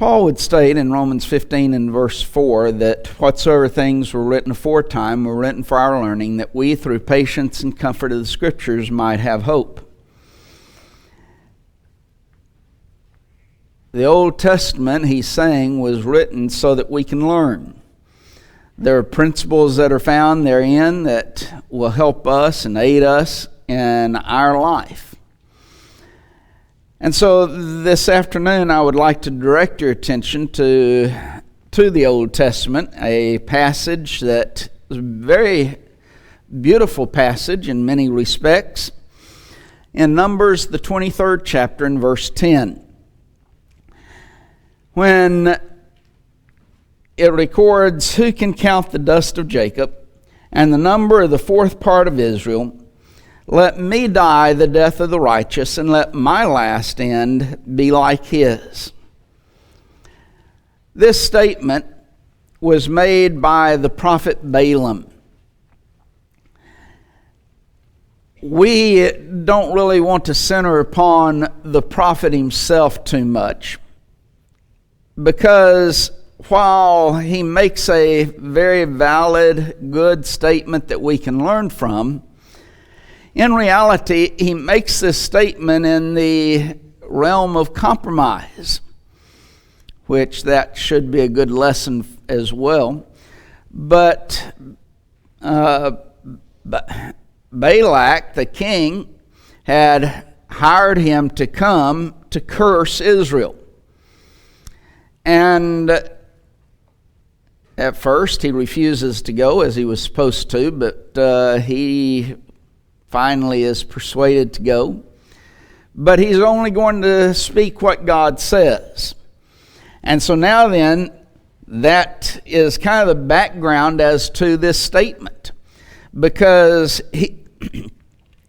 Paul would state in Romans 15 and verse 4 that whatsoever things were written aforetime were written for our learning, that we through patience and comfort of the Scriptures might have hope. The Old Testament, he's saying, was written so that we can learn. There are principles that are found therein that will help us and aid us in our life. And so this afternoon I would like to direct your attention to the Old Testament, a passage that is a very beautiful passage in many respects. In Numbers, the 23rd chapter and verse 10. When it records, "Who can count the dust of Jacob and the number of the fourth part of Israel? Let me die the death of the righteous, and let my last end be like his." This statement was made by the prophet Balaam. We don't really want to center upon the prophet himself too much, because while he makes a very valid, good statement that we can learn from, in reality, he makes this statement in the realm of compromise, which that should be a good lesson as well. But Balak, the king, had hired him to come to curse Israel. And at first he refuses to go as he was supposed to, but he finally is persuaded to go. But he's only going to speak what God says. And so now then, that is kind of the background as to this statement. Because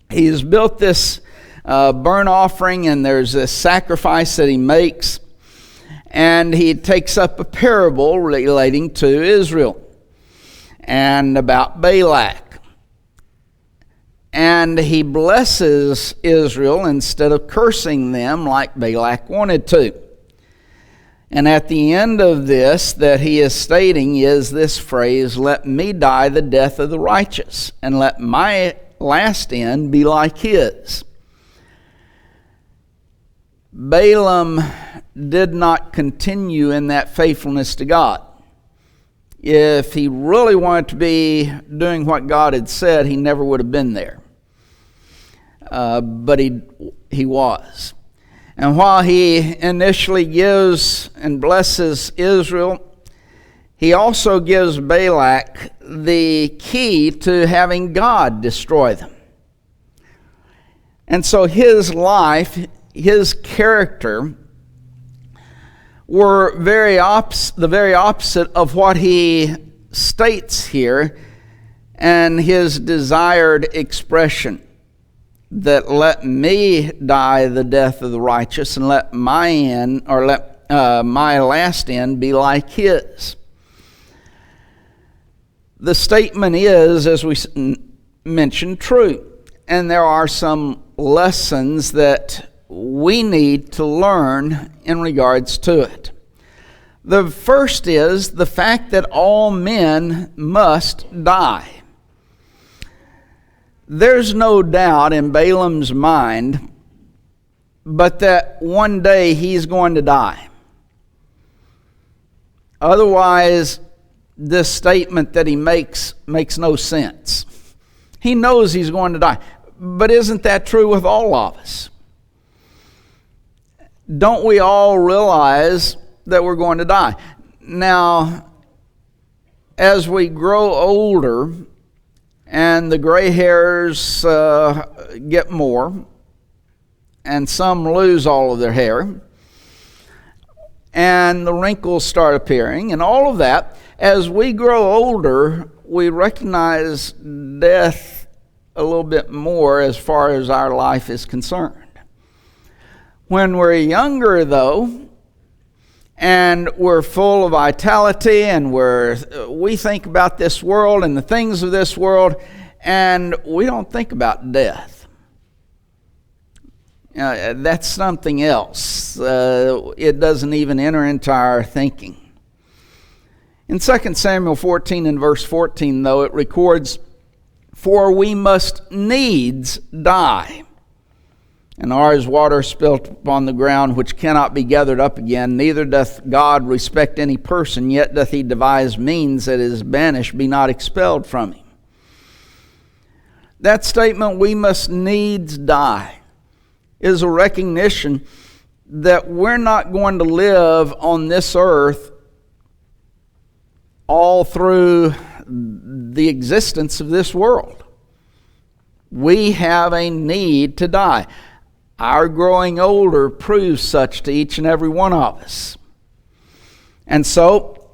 he's built this burnt offering, and there's this sacrifice that he makes. And he takes up a parable relating to Israel and about Balak. And he blesses Israel instead of cursing them like Balak wanted to. And at the end of this that he is stating is this phrase, "Let me die the death of the righteous, and let my last end be like his." Balaam did not continue in that faithfulness to God. If he really wanted to be doing what God had said, he never would have been there. But he was. And while he initially gives and blesses Israel, he also gives Balak the key to having God destroy them. And so his life, his character, were the very opposite of what he states here and his desired expression, that let me die the death of the righteous, and let my last end be like his. The statement is, as we mentioned, true, and there are some lessons that we need to learn in regards to it. The first is the fact that all men must die. There's no doubt in Balaam's mind but that one day he's going to die. Otherwise, this statement that he makes no sense. He knows he's going to die. But isn't that true with all of us? Don't we all realize that we're going to die? Now, as we grow older and the gray hairs get more, and some lose all of their hair, and the wrinkles start appearing, and all of that, as we grow older, we recognize death a little bit more as far as our life is concerned. When we're younger, though, and we're full of vitality, and we think about this world and the things of this world, and we don't think about death. That's something else. It doesn't even enter into our thinking. In 2 Samuel 14 and verse 14, though, it records, "For we must needs die. And are as water spilt upon the ground, which cannot be gathered up again, neither doth God respect any person, yet doth he devise means that his banished be not expelled from him." That statement, "we must needs die," is a recognition that we're not going to live on this earth all through the existence of this world. We have a need to die. Our growing older proves such to each and every one of us. And so,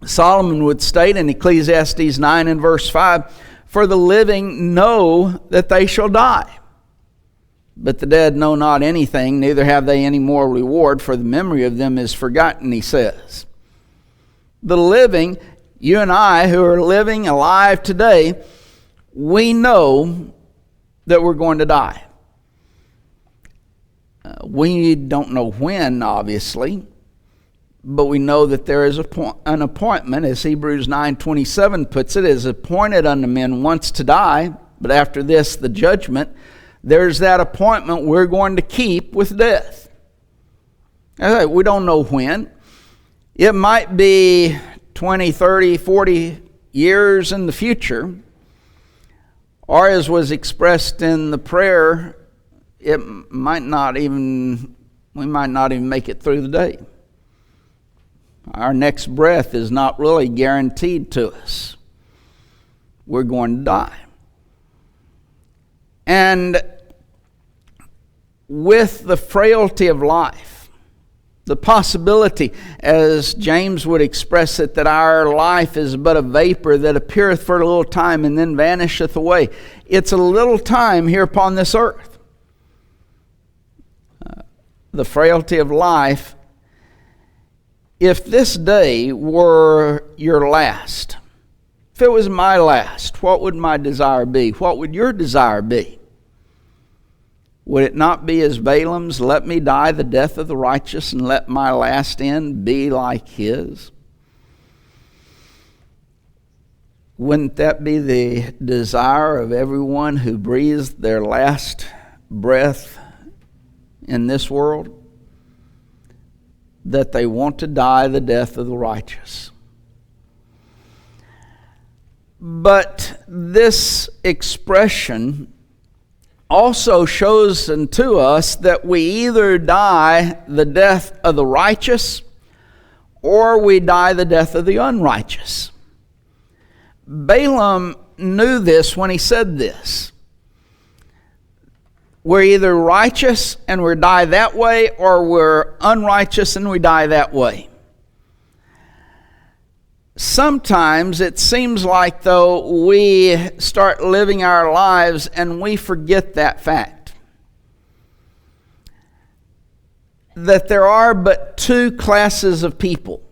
Solomon would state in Ecclesiastes 9 and verse 5, "For the living know that they shall die. But the dead know not anything, neither have they any more reward, for the memory of them is forgotten," he says. The living, you and I who are living alive today, we know that we're going to die. We don't know when, obviously, but we know that there is an appointment, as Hebrews 9:27 puts it, "is appointed unto men once to die, but after this the judgment." There's that appointment we're going to keep with death. We don't know when. It might be 20, 30, 40 years in the future, or as was expressed in the prayer, we might not even make it through the day. Our next breath is not really guaranteed to us. We're going to die. And with the frailty of life, the possibility, as James would express it, that our life is but a vapor that appeareth for a little time and then vanisheth away. It's a little time here upon this earth. The frailty of life. If this day were your last, if it was my last, what would my desire be? What would your desire be? Would it not be as Balaam's, "Let me die the death of the righteous, and let my last end be like his"? Wouldn't that be the desire of everyone who breathes their last breath in this world? That they want to die the death of the righteous. But this expression also shows unto us that we either die the death of the righteous or we die the death of the unrighteous. Balaam knew this when he said this. We're either righteous and we die that way, or we're unrighteous and we die that way. Sometimes it seems like, though, we start living our lives and we forget that fact. That there are but two classes of people.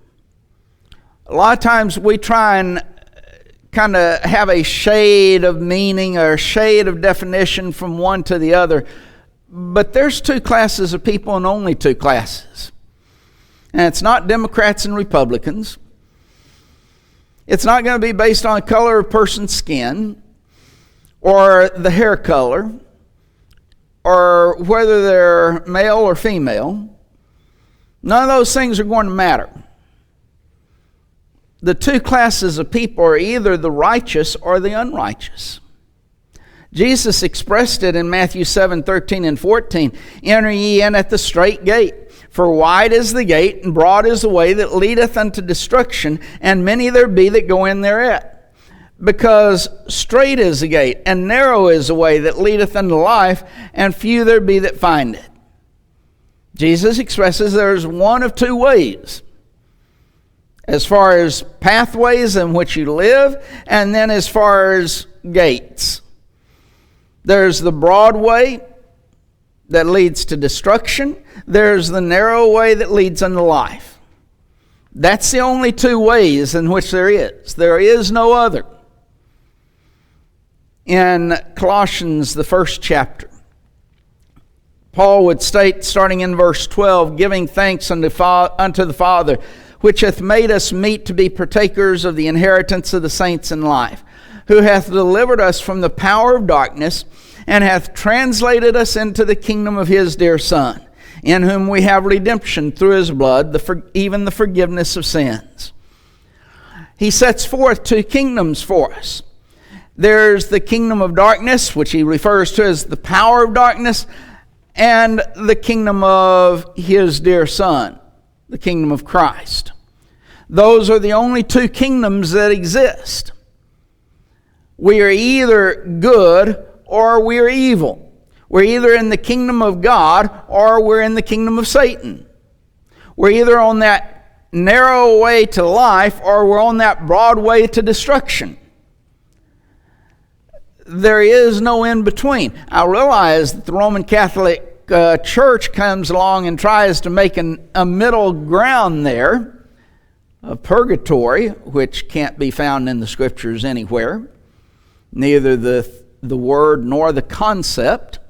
A lot of times we try and kind of have a shade of meaning or a shade of definition from one to the other. But there's two classes of people and only two classes. And it's not Democrats and Republicans. It's not going to be based on the color of a person's skin or the hair color or whether they're male or female. None of those things are going to matter. The two classes of people are either the righteous or the unrighteous. Jesus expressed it in Matthew 7:13 and 14. "Enter ye in at the strait gate, for wide is the gate, and broad is the way that leadeth unto destruction, and many there be that go in thereat. Because strait is the gate, and narrow is the way that leadeth unto life, and few there be that find it." Jesus expresses there's one of two ways, as far as pathways in which you live, and then as far as gates. There's the broad way that leads to destruction. There's the narrow way that leads unto life. That's the only two ways in which there is. There is no other. In Colossians, the 1st chapter, Paul would state, starting in verse 12, giving thanks unto the Father, which hath made us meet to be partakers of the inheritance of the saints in life, who hath delivered us from the power of darkness, and hath translated us into the kingdom of his dear Son, in whom we have redemption through his blood, even the forgiveness of sins. He sets forth two kingdoms for us. There's the kingdom of darkness, which he refers to as the power of darkness, and the kingdom of his dear Son, the kingdom of Christ. Those are the only two kingdoms that exist. We are either good or we are evil. We're either in the kingdom of God or we're in the kingdom of Satan. We're either on that narrow way to life or we're on that broad way to destruction. There is no in between. I realize that the Roman Catholic Church comes along and tries to make a middle ground there of purgatory, which can't be found in the Scriptures anywhere, neither the word nor the concept.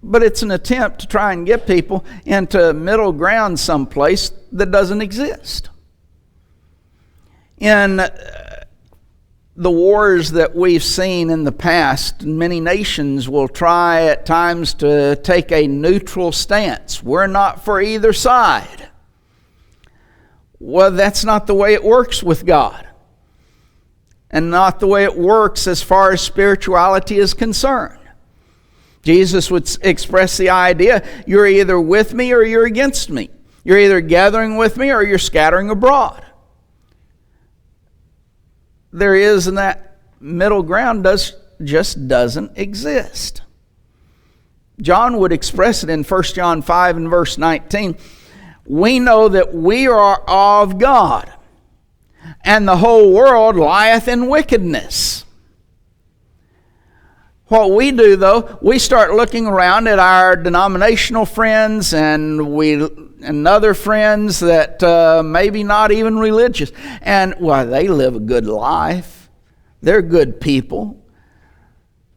But it's an attempt to try and get people into middle ground someplace that doesn't exist. In the wars that we've seen in the past, many nations will try at times to take a neutral stance. We're not for either side. Well, that's not the way it works with God, and not the way it works as far as spirituality is concerned. Jesus would express the idea, you're either with me or you're against me. You're either gathering with me or you're scattering abroad. There is, and that middle ground just doesn't exist. John would express it in 1 John 5 and verse 19. We know that we are of God, and the whole world lieth in wickedness. What we do, though, we start looking around at our denominational friends and other friends that maybe not even religious. And, well, they live a good life. They're good people.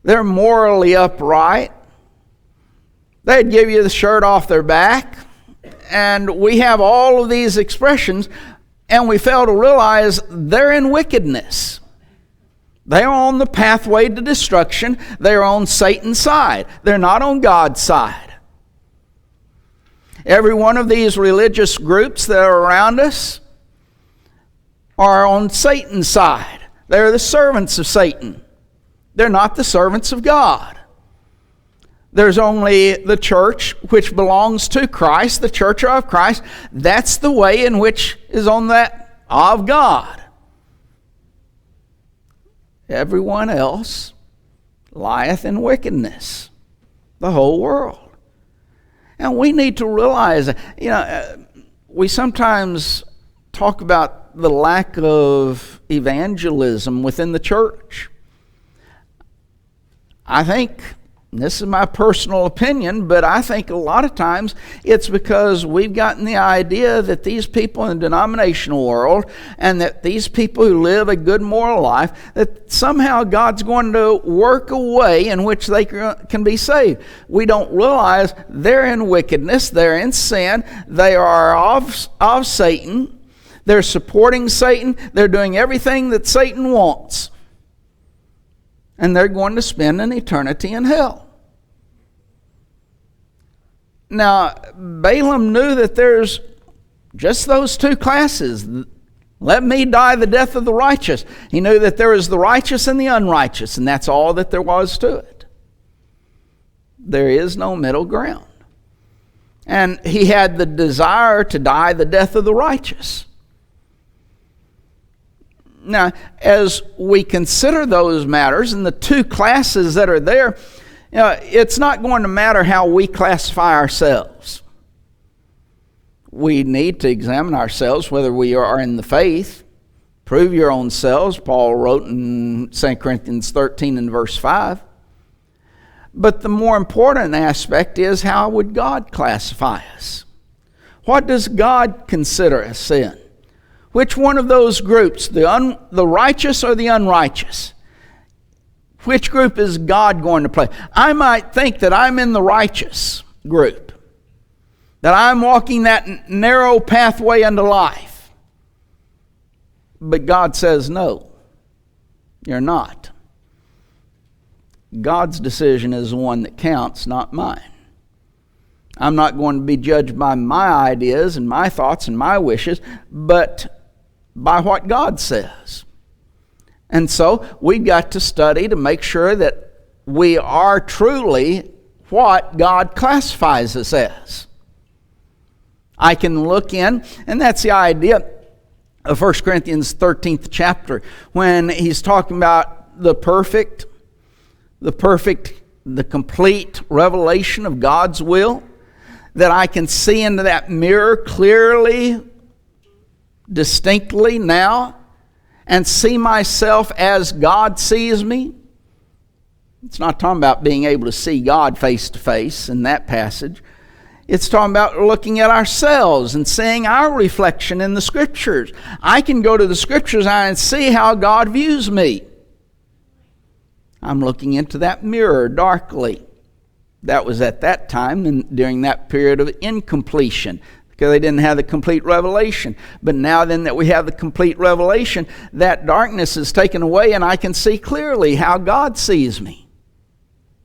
They're morally upright. They'd give you the shirt off their back. And we have all of these expressions, and we fail to realize they're in wickedness. They are on the pathway to destruction. They are on Satan's side. They're not on God's side. Every one of these religious groups that are around us are on Satan's side. They're the servants of Satan. They're not the servants of God. There's only the church which belongs to Christ, the church of Christ. That's the way in which is on that of God. Everyone else lieth in wickedness, the whole world. And we need to realize that, we sometimes talk about the lack of evangelism within the church. I think, this is my personal opinion, but I think a lot of times it's because we've gotten the idea that these people in the denominational world and that these people who live a good moral life, that somehow God's going to work a way in which they can be saved. We don't realize they're in wickedness, they're in sin, they are of Satan, they're supporting Satan, they're doing everything that Satan wants. And they're going to spend an eternity in hell. Now, Balaam knew that there's just those two classes. Let me die the death of the righteous. He knew that there was the righteous and the unrighteous, and that's all that there was to it. There is no middle ground. And he had the desire to die the death of the righteous. Now, as we consider those matters and the two classes that are there, it's not going to matter how we classify ourselves. We need to examine ourselves whether we are in the faith. Prove your own selves, Paul wrote in 2 Corinthians 13 and verse 5. But the more important aspect is, how would God classify us? What does God consider as sin? Which one of those groups, the righteous or the unrighteous? Which group is God going to play? I might think that I'm in the righteous group, that I'm walking that narrow pathway unto life. But God says, no, you're not. God's decision is the one that counts, not mine. I'm not going to be judged by my ideas and my thoughts and my wishes, but by what God says. And so we've got to study to make sure that we are truly what God classifies us as. I can look in, and that's the idea of 1 Corinthians 13th chapter, when he's talking about the complete revelation of God's will, that I can see into that mirror clearly, distinctly now, and see myself as God sees me. It's not talking about being able to see God face to face in that passage. It's talking about looking at ourselves and seeing our reflection in the Scriptures. I can go to the Scriptures and see how God views me. I'm looking into that mirror darkly. That was at that time and during that period of incompletion, because they didn't have the complete revelation. But now then that we have the complete revelation, that darkness is taken away, and I can see clearly how God sees me,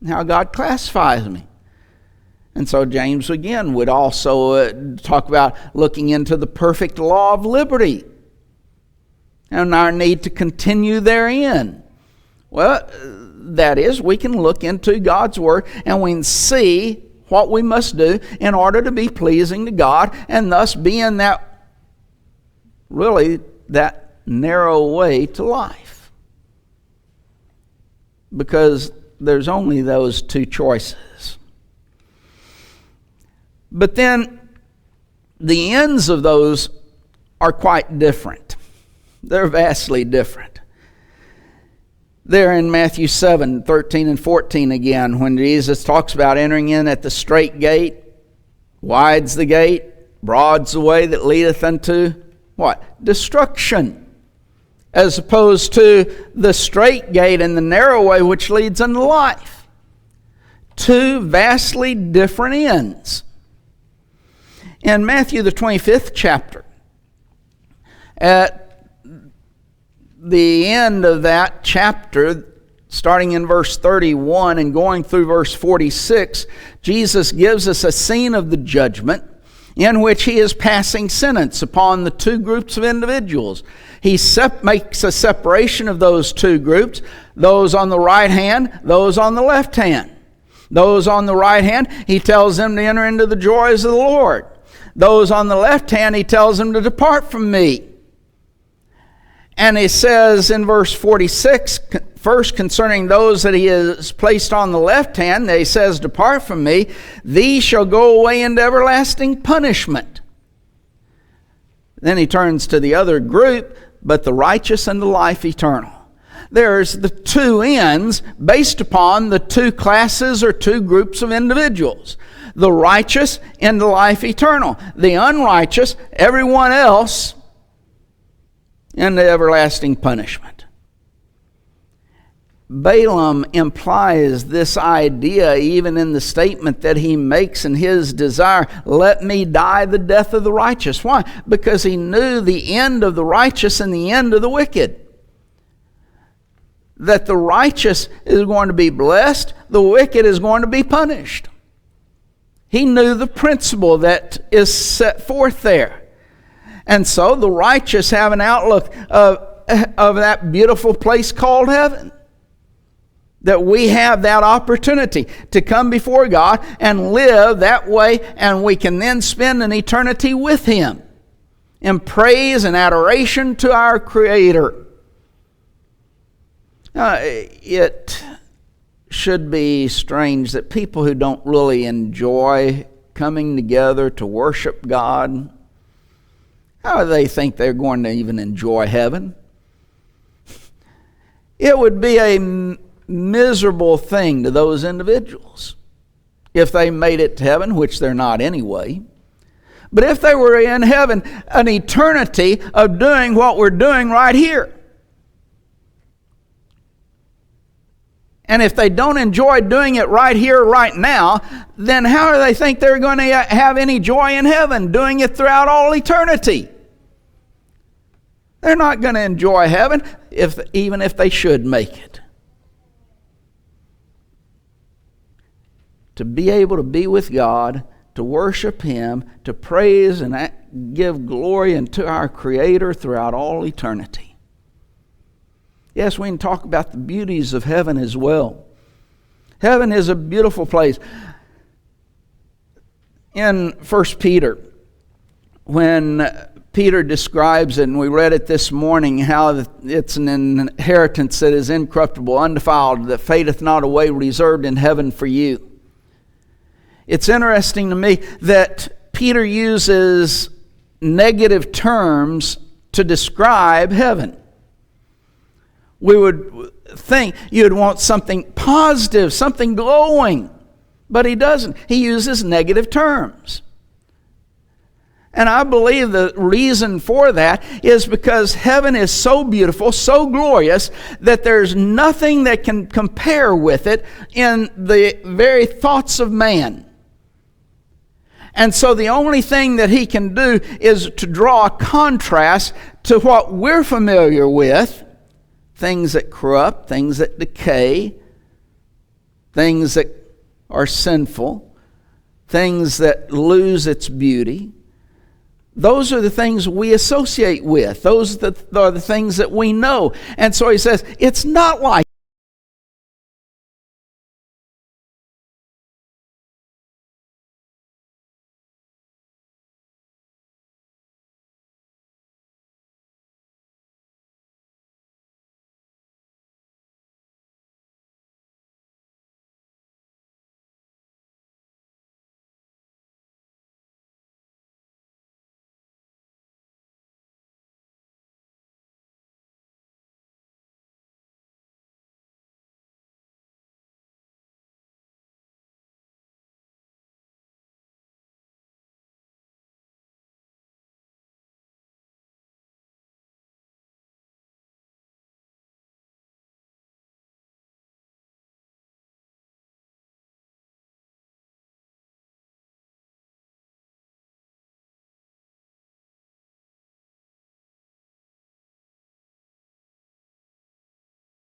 how God classifies me. And so James again would also talk about looking into the perfect law of liberty and our need to continue therein. Well, that is, we can look into God's Word and we can see what we must do in order to be pleasing to God, and thus be in that narrow way to life. Because there's only those two choices. But then the ends of those are quite different. They're vastly different. There in Matthew 7, 13 and 14 again, when Jesus talks about entering in at the strait gate, wide's the gate, broad's the way that leadeth unto what? Destruction. As opposed to the strait gate and the narrow way which leads unto life. Two vastly different ends. In Matthew the 25th chapter, at the end of that chapter, starting in verse 31 and going through verse 46, Jesus gives us a scene of the judgment in which he is passing sentence upon the two groups of individuals. He makes a separation of those two groups, those on the right hand, those on the left hand. Those on the right hand, he tells them to enter into the joys of the Lord. Those on the left hand, he tells them to depart from me. And he says in verse 46, first concerning those that he has placed on the left hand, he says, depart from me, these shall go away into everlasting punishment. Then he turns to the other group, but the righteous unto life eternal. There's the two ends based upon the two classes or two groups of individuals. The righteous into life eternal. The unrighteous, everyone else, into everlasting punishment. Balaam implies this idea even in the statement that he makes in his desire, let me die the death of the righteous. Why? Because he knew the end of the righteous and the end of the wicked. That the righteous is going to be blessed, the wicked is going to be punished. He knew the principle that is set forth there. And so the righteous have an outlook of that beautiful place called heaven. That we have that opportunity to come before God and live that way, and we can then spend an eternity with Him in praise and adoration to our Creator. It should be strange that people who don't really enjoy coming together to worship God, how do they think they're going to even enjoy heaven? It would be a miserable thing to those individuals if they made it to heaven, which they're not anyway. But if they were in heaven, an eternity of doing what we're doing right here. And if they don't enjoy doing it right here, right now, then how do they think they're going to have any joy in heaven doing it throughout all eternity? They're not going to enjoy heaven even if they should make it. To be able to be with God, to worship Him, to praise and give glory unto our Creator throughout all eternity. Yes, we can talk about the beauties of heaven as well. Heaven is a beautiful place. In 1 Peter, when Peter describes it, and we read it this morning, how it's an inheritance that is incorruptible, undefiled, that fadeth not away, reserved in heaven for you. It's interesting to me that Peter uses negative terms to describe heaven. We would think you'd want something positive, something glowing, but he doesn't. He uses negative terms. And I believe the reason for that is because heaven is so beautiful, so glorious, that there's nothing that can compare with it in the very thoughts of man. And so the only thing that he can do is to draw a contrast to what we're familiar with, things that corrupt, things that decay, things that are sinful, things that lose its beauty. Those are the things we associate with. Those are the things that we know. And so he says, it's not like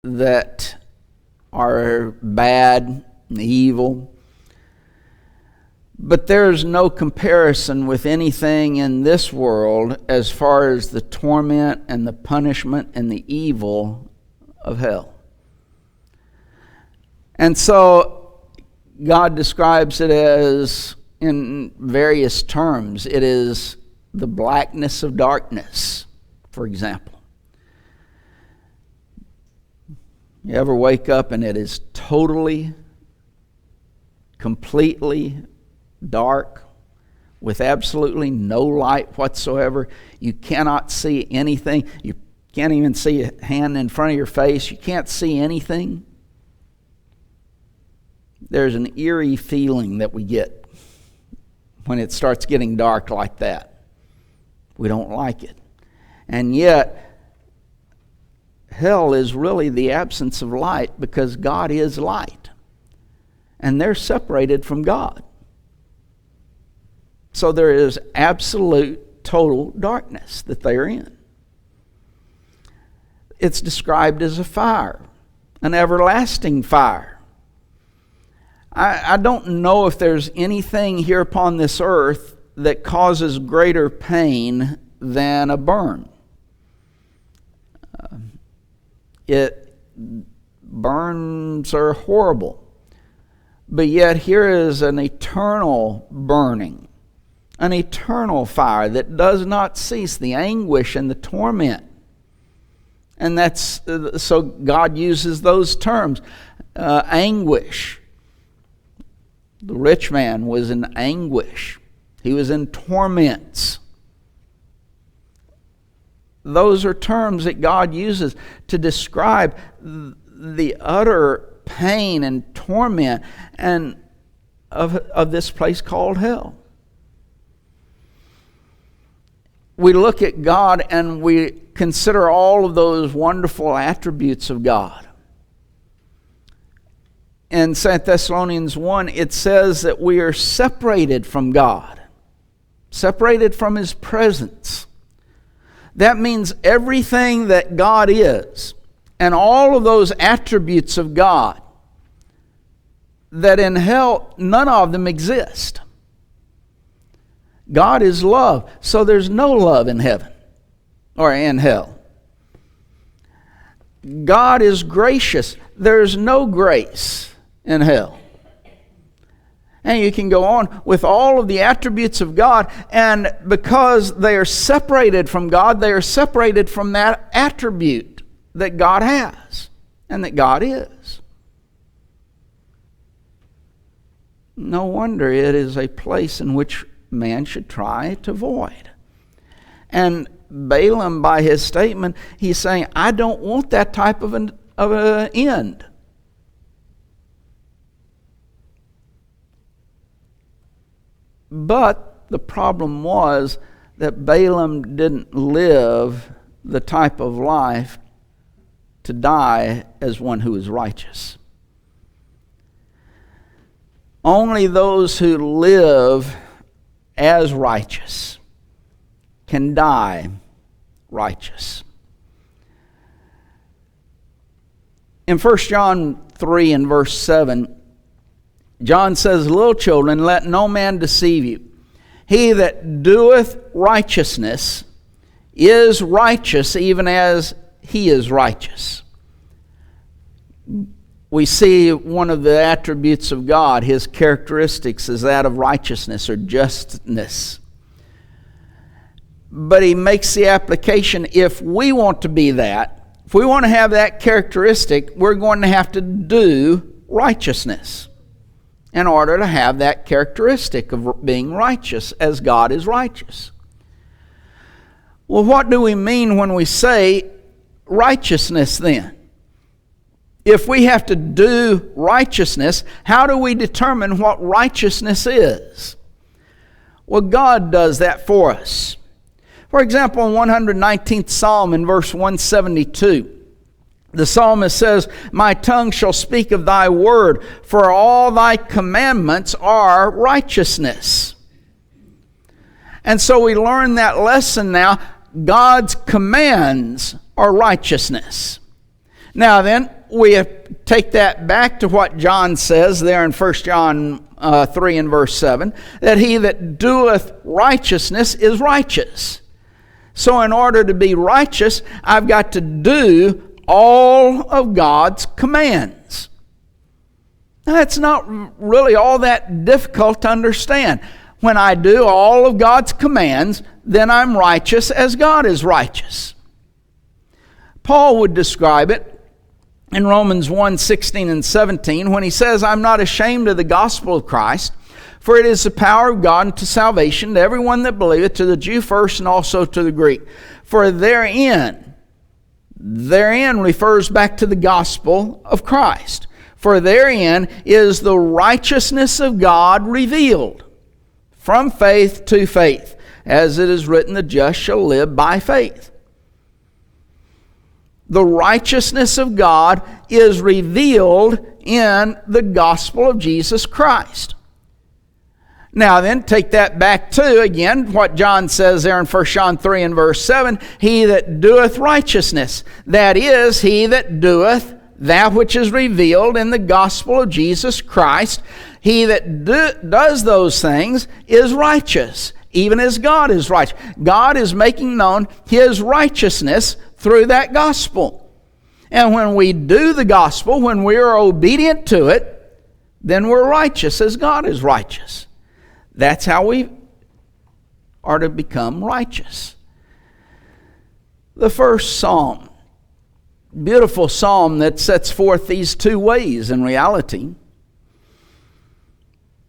that are bad and evil. But there's no comparison with anything in this world as far as the torment and the punishment and the evil of hell. And so God describes it as, in various terms, it is the blackness of darkness, for example. You ever wake up and it is totally, completely dark with absolutely no light whatsoever? You cannot see anything. You can't even see a hand in front of your face. You can't see anything. There's an eerie feeling that we get when it starts getting dark like that. We don't like it. And yet, hell is really the absence of light, because God is light. And they're separated from God. So there is absolute, total darkness that they are in. It's described as a fire, an everlasting fire. I don't know if there's anything here upon this earth that causes greater pain than a burn. Burns are horrible. But yet here is an eternal burning, an eternal fire that does not cease, the anguish and the torment. And that's, so God uses those terms. Anguish. The rich man was in anguish. He was in torments. Those are terms that God uses to describe the utter pain and torment and of this place called hell. We look at God and we consider all of those wonderful attributes of God. in 2 Thessalonians 1, it says that we are separated from God, separated from His presence. That means everything that God is, and all of those attributes of God, that in hell, none of them exist. God is love, so there's no love in heaven or in hell. God is gracious. There's no grace in hell. And you can go on with all of the attributes of God, and because they are separated from God, they are separated from that attribute that God has and that God is. No wonder it is a place in which man should try to avoid. And Balaam, by his statement, he's saying, I don't want that type of an end. But the problem was that Balaam didn't live the type of life to die as one who is righteous. Only those who live as righteous can die righteous. In 1 John 3 and verse 7, John says, Little children, let no man deceive you. He that doeth righteousness is righteous, even as he is righteous. We see one of the attributes of God, His characteristics, is that of righteousness or justness. But He makes the application, if we want to be that, if we want to have that characteristic, we're going to have to do righteousness in order to have that characteristic of being righteous as God is righteous. Well, what do we mean when we say righteousness then? If we have to do righteousness, how do we determine what righteousness is? Well, God does that for us. For example, in 119th Psalm in verse 172, the psalmist says, My tongue shall speak of thy word, for all thy commandments are righteousness. And so we learn that lesson now. God's commands are righteousness. Now then, we take that back to what John says there in 1 John 3 and verse 7, that he that doeth righteousness is righteous. So in order to be righteous, I've got to do all of God's commands. Now, that's not really all that difficult to understand. When I do all of God's commands, then I'm righteous as God is righteous. Paul would describe it in Romans 1:16 and 17 when he says, I'm not ashamed of the gospel of Christ, for it is the power of God unto salvation to everyone that believeth, to the Jew first and also to the Greek. For therein refers back to the gospel of Christ. For therein is the righteousness of God revealed, from faith to faith, as it is written, the just shall live by faith. The righteousness of God is revealed in the gospel of Jesus Christ. Now then, take that back to, again, what John says there in 1 John 3 and verse 7, He that doeth righteousness, that is, he that doeth that which is revealed in the gospel of Jesus Christ, he that does those things is righteous, even as God is righteous. God is making known His righteousness through that gospel. And when we do the gospel, when we are obedient to it, then we're righteous as God is righteous. That's how we are to become righteous. The first psalm, beautiful psalm that sets forth these two ways in reality.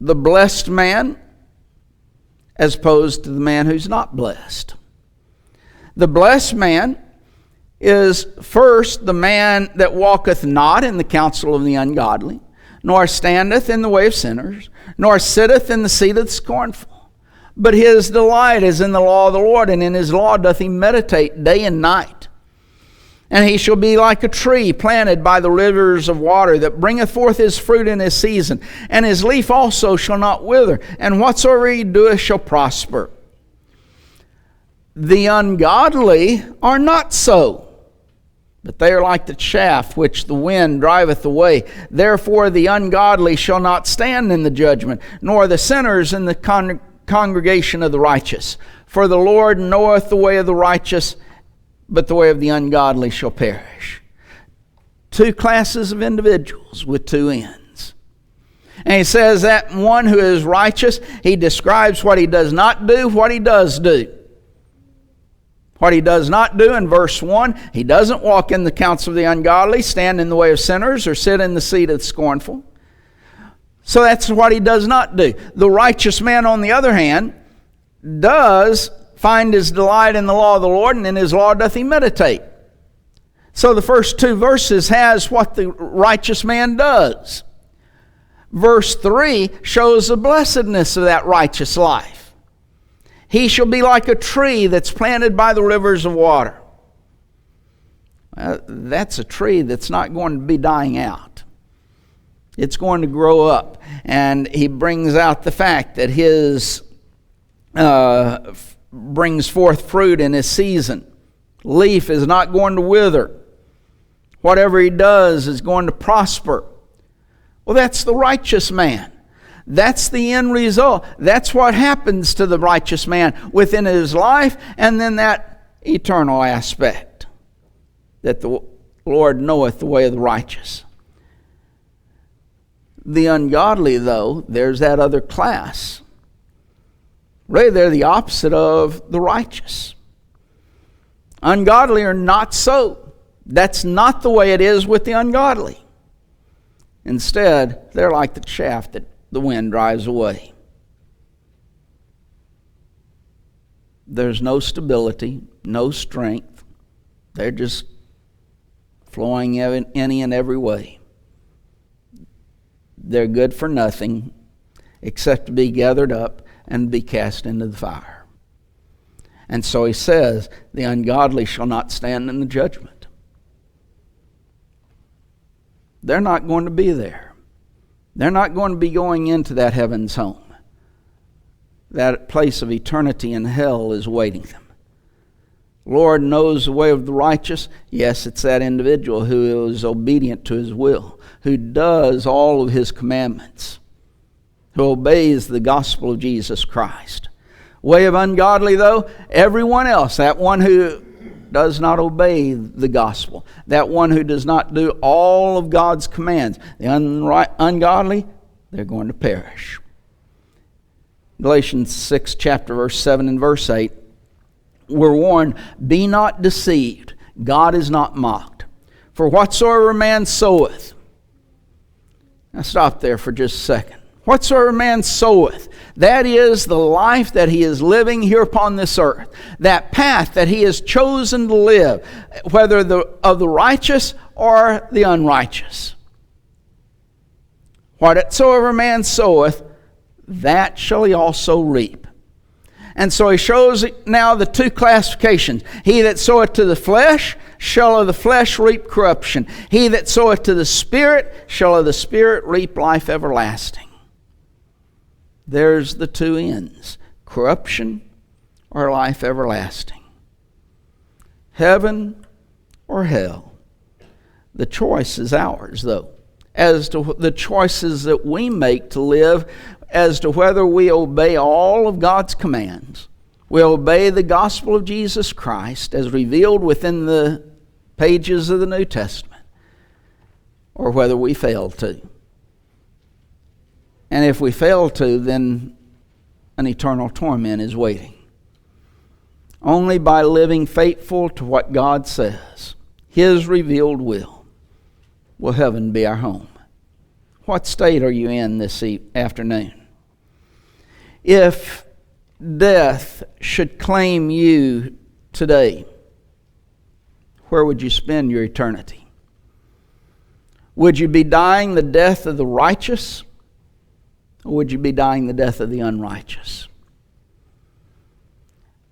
The blessed man as opposed to the man who's not blessed. The blessed man is first the man that walketh not in the counsel of the ungodly, nor standeth in the way of sinners, nor sitteth in the seat of the scornful. But his delight is in the law of the Lord, and in His law doth he meditate day and night. And he shall be like a tree planted by the rivers of water, that bringeth forth his fruit in his season. And his leaf also shall not wither, and whatsoever he doeth shall prosper. The ungodly are not so, but they are like the chaff which the wind driveth away. Therefore the ungodly shall not stand in the judgment, nor the sinners in the congregation of the righteous. For the Lord knoweth the way of the righteous, but the way of the ungodly shall perish. Two classes of individuals with two ends. And he says that one who is righteous, he describes what he does not do, what he does do. What he does not do in verse 1, he doesn't walk in the counsel of the ungodly, stand in the way of sinners, or sit in the seat of the scornful. So that's what he does not do. The righteous man, on the other hand, does find his delight in the law of the Lord, and in his law doth he meditate. So the first two verses has what the righteous man does. Verse 3 shows the blessedness of that righteous life. He shall be like a tree that's planted by the rivers of water. That's a tree that's not going to be dying out. It's going to grow up. And he brings out the fact that his brings forth fruit in his season. Leaf is not going to wither. Whatever he does is going to prosper. Well, that's the righteous man. That's the end result. That's what happens to the righteous man within his life, and then that eternal aspect, that the Lord knoweth the way of the righteous. The ungodly, though, there's that other class. Really, they're the opposite of the righteous. Ungodly are not so. That's not the way it is with the ungodly. Instead, they're like the chaff that the wind drives away. There's no stability, no strength. They're just flowing in any and every way. They're good for nothing except to be gathered up and be cast into the fire. And so he says, the ungodly shall not stand in the judgment. They're not going to be there. They're not going to be going into that heaven's home. That place of eternity in hell is waiting them. Lord knows the way of the righteous. Yes, it's that individual who is obedient to his will, who does all of his commandments, who obeys the gospel of Jesus Christ. Way of ungodly, though, everyone else, that one who does not obey the gospel, that one who does not do all of God's commands, the ungodly, they're going to perish. Galatians 6, chapter verse 7 and verse 8, we're warned, be not deceived, God is not mocked. For whatsoever man soweth, now stop there for just a second. Whatsoever man soweth, that is the life that he is living here upon this earth. That path that he has chosen to live, whether of the righteous or the unrighteous. Whatsoever man soweth, that shall he also reap. And so he shows now the two classifications. He that soweth to the flesh shall of the flesh reap corruption. He that soweth to the Spirit shall of the Spirit reap life everlasting. There's the two ends, corruption or life everlasting. Heaven or hell. The choice is ours, though, as to the choices that we make to live, as to whether we obey all of God's commands, we obey the gospel of Jesus Christ as revealed within the pages of the New Testament, or whether we fail to. And if we fail to, then an eternal torment is waiting. Only by living faithful to what God says, His revealed will heaven be our home. What state are you in this afternoon? If death should claim you today, where would you spend your eternity? Would you be dying the death of the righteous? Or would you be dying the death of the unrighteous?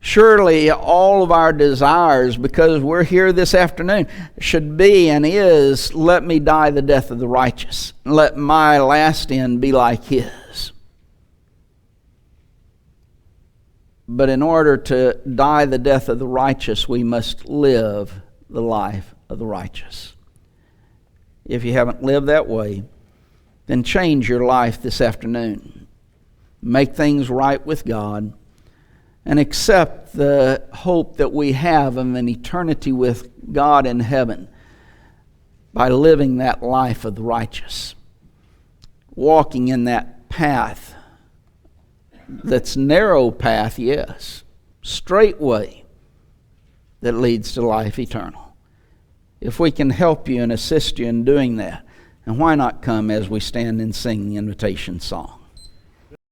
Surely all of our desires, because we're here this afternoon, should be and is, let me die the death of the righteous. Let my last end be like his. But in order to die the death of the righteous, we must live the life of the righteous. If you haven't lived that way, then change your life this afternoon. Make things right with God, and accept the hope that we have of an eternity with God in heaven by living that life of the righteous. Walking in that path that's narrow path, yes, straight way that leads to life eternal. If we can help you and assist you in doing that, and why not come as we stand and sing the invitation song?